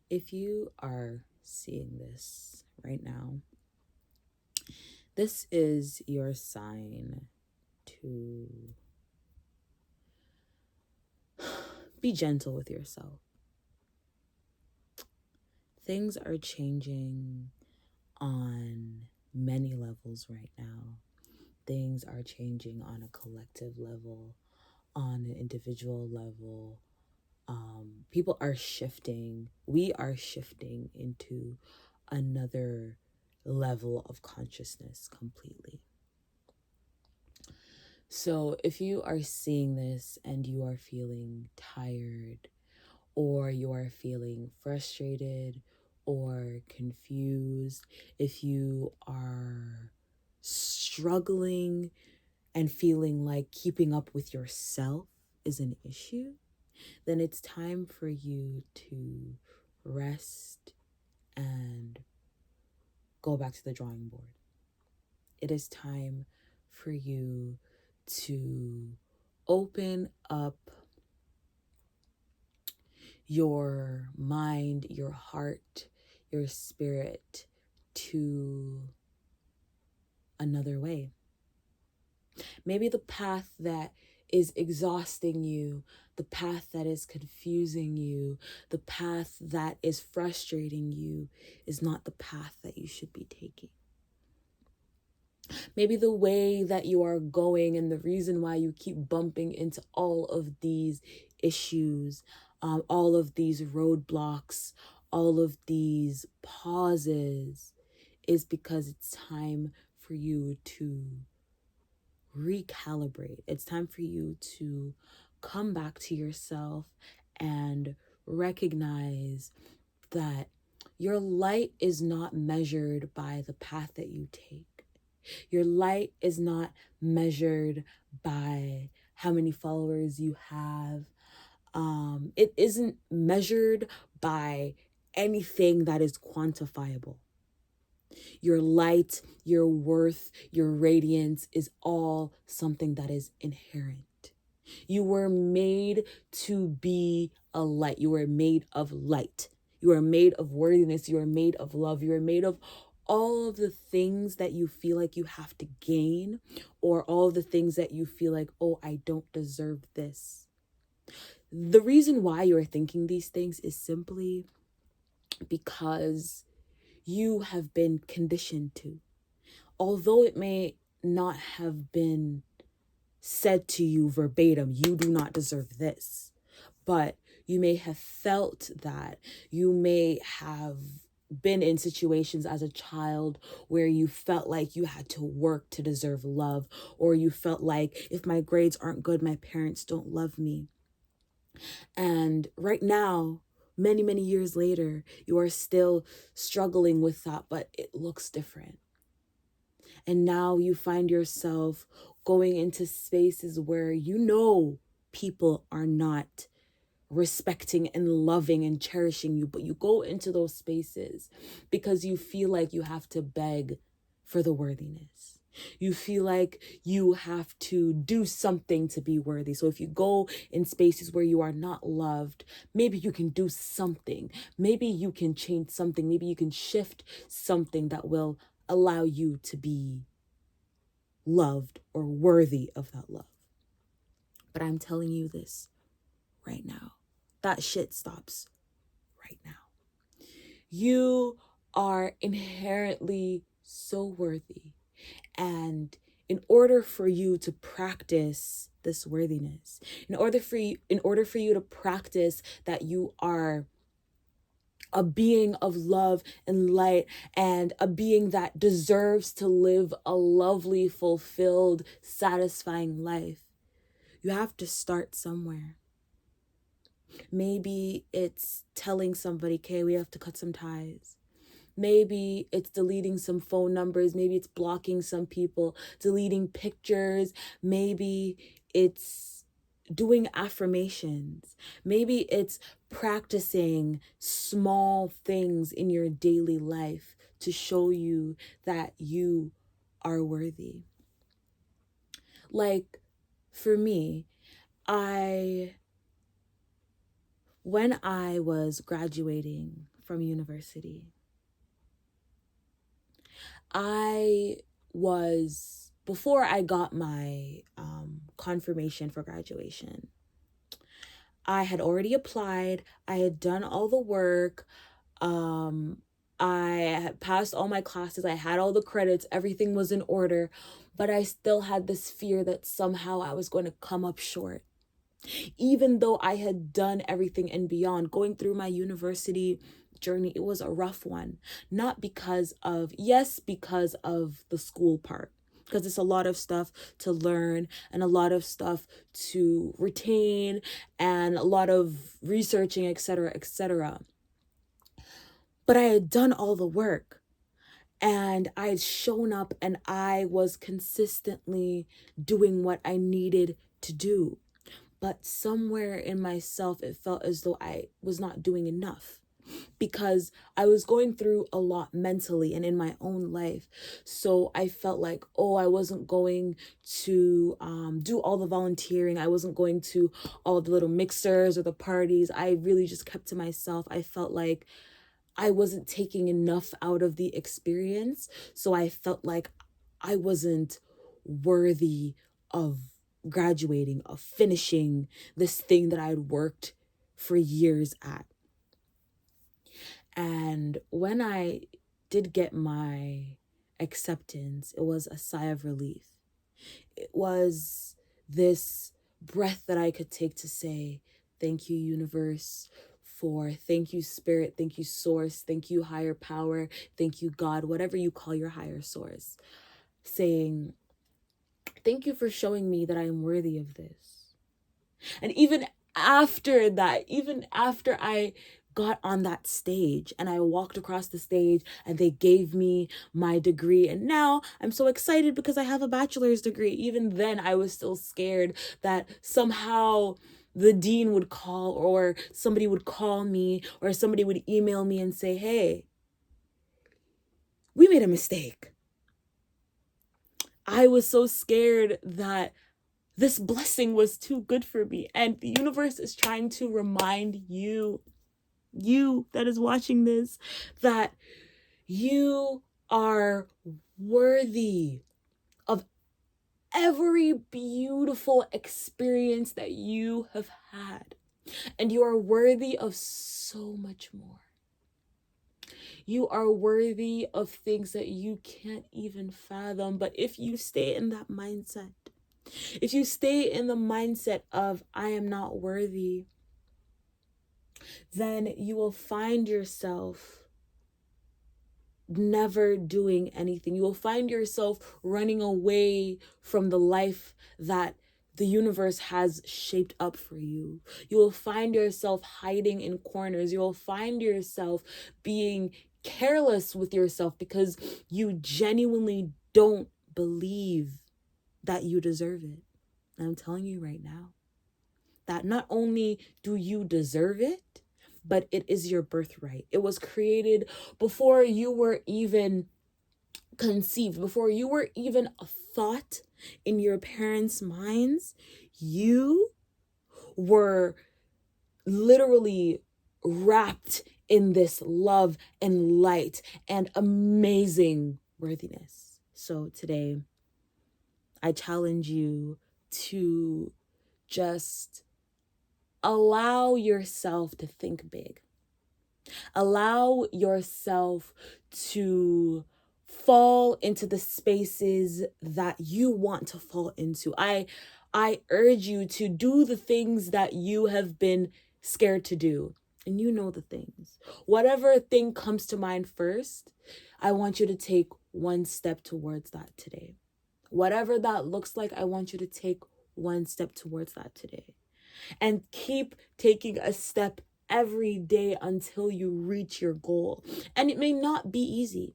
If you are seeing this right now, this is your sign to be gentle with yourself. Things are changing on many levels right now. Things are changing on a collective level, on an individual level. People are shifting. We are shifting into another level of consciousness completely. So if you are seeing this and you are feeling tired, or you are feeling frustrated or confused, if you are struggling and feeling like keeping up with yourself is an issue, then it's time for you to rest and go back to the drawing board. It is time for you to open up your mind, your heart, your spirit to another way. Maybe the path that is exhausting you, the path that is confusing you, the path that is frustrating you is not the path that you should be taking. Maybe the way that you are going and the reason why you keep bumping into all of these issues, all of these roadblocks, all of these pauses is because it's time for you to recalibrate. It's time for you to come back to yourself and recognize that your light is not measured by the path that you take. Your light is not measured by how many followers you have. It isn't measured by anything that is quantifiable. Your light, your worth, your radiance is all something that is inherent. You were made to be a light. You were made of light. You are made of worthiness. You are made of love. You are made of all of the things that you feel like you have to gain, or all of the things that you feel like, oh, I don't deserve this. The reason why you are thinking these things is simply because you have been conditioned to. Although it may not have been said to you verbatim, you do not deserve this, but you may have felt that. You may have been in situations as a child where you felt like you had to work to deserve love, or you felt like if my grades aren't good, my parents don't love me. And right now, many, many years later, you are still struggling with that, but it looks different. And now you find yourself going into spaces where you know people are not respecting and loving and cherishing you, but you go into those spaces because you feel like you have to beg for the worthiness. You feel like you have to do something to be worthy. So if you go in spaces where you are not loved, maybe you can do something. Maybe you can change something. Maybe you can shift something that will allow you to be loved or worthy of that love. But I'm telling you this right now. That shit stops right now. You are inherently so worthy. And in order for you to practice this worthiness, in order for you to practice that you are a being of love and light, and a being that deserves to live a lovely, fulfilled, satisfying life, you have to start somewhere. Maybe it's telling somebody, okay, we have to cut some ties. Maybe it's deleting some phone numbers. Maybe it's blocking some people, deleting pictures. Maybe it's doing affirmations. Maybe it's practicing small things in your daily life to show you that you are worthy. Like for me, when I was graduating from university. Before I got my confirmation for graduation, I had already applied. I had done all the work. I had passed all my classes. I had all the credits. Everything was in order. But I still had this fear that somehow I was going to come up short. Even though I had done everything and beyond, going through my university journey, it was a rough one. Not because of the school part, because it's a lot of stuff to learn and a lot of stuff to retain and a lot of researching, etc., etc. But I had done all the work and I had shown up and I was consistently doing what I needed to do. But somewhere in myself, it felt as though I was not doing enough because I was going through a lot mentally and in my own life. So I felt like, I wasn't going to do all the volunteering. I wasn't going to all the little mixers or the parties. I really just kept to myself. I felt like I wasn't taking enough out of the experience. So I felt like I wasn't worthy of graduating, of finishing this thing that I had worked for years at. And when I did get my acceptance, it was a sigh of relief. It was this breath that I could take to say, thank you, universe, thank you, spirit, thank you, source, thank you, higher power, thank you, God, whatever you call your higher source, saying, thank you for showing me that I am worthy of this. And even after I got on that stage and I walked across the stage and they gave me my degree, and now I'm so excited because I have a bachelor's degree. Even then I was still scared that somehow the dean would call, or somebody would call me, or somebody would email me and say, hey, we made a mistake. I was so scared that this blessing was too good for me. And the universe is trying to remind you that is watching this, that you are worthy of every beautiful experience that you have had. And you are worthy of so much more. You are worthy of things that you can't even fathom. But if you stay in that mindset, if you stay in the mindset of, I am not worthy, then you will find yourself never doing anything. You will find yourself running away from the life that the universe has shaped up for you. You will find yourself hiding in corners. You will find yourself being careless with yourself because you genuinely don't believe that you deserve it. And I'm telling you right now that not only do you deserve it, but it is your birthright. It was created before you were even conceived, before you were even a thought in your parents' minds. You were literally wrapped in this love and light and amazing worthiness. So today, I challenge you to just allow yourself to think big. Allow yourself to fall into the spaces that you want to fall into. I urge you to do the things that you have been scared to do. And you know the things. Whatever thing comes to mind first, I want you to take one step towards that today. Whatever that looks like, I want you to take one step towards that today. And keep taking a step every day until you reach your goal. And it may not be easy.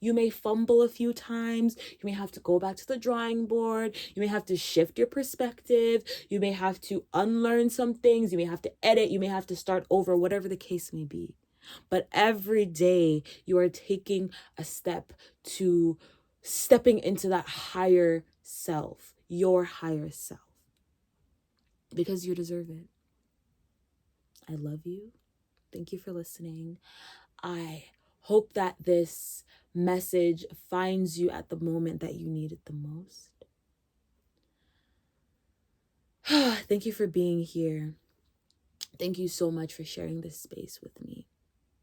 You may fumble a few times. You may have to go back to the drawing board. You may have to shift your perspective. You may have to unlearn some things. You may have to edit. You may have to start over, whatever the case may be. But every day you are taking a step to stepping into that higher self, your higher self, because you deserve it. I love you. Thank you for listening. I hope that this message finds you at the moment that you need it the most. Thank you for being here. Thank you so much for sharing this space with me.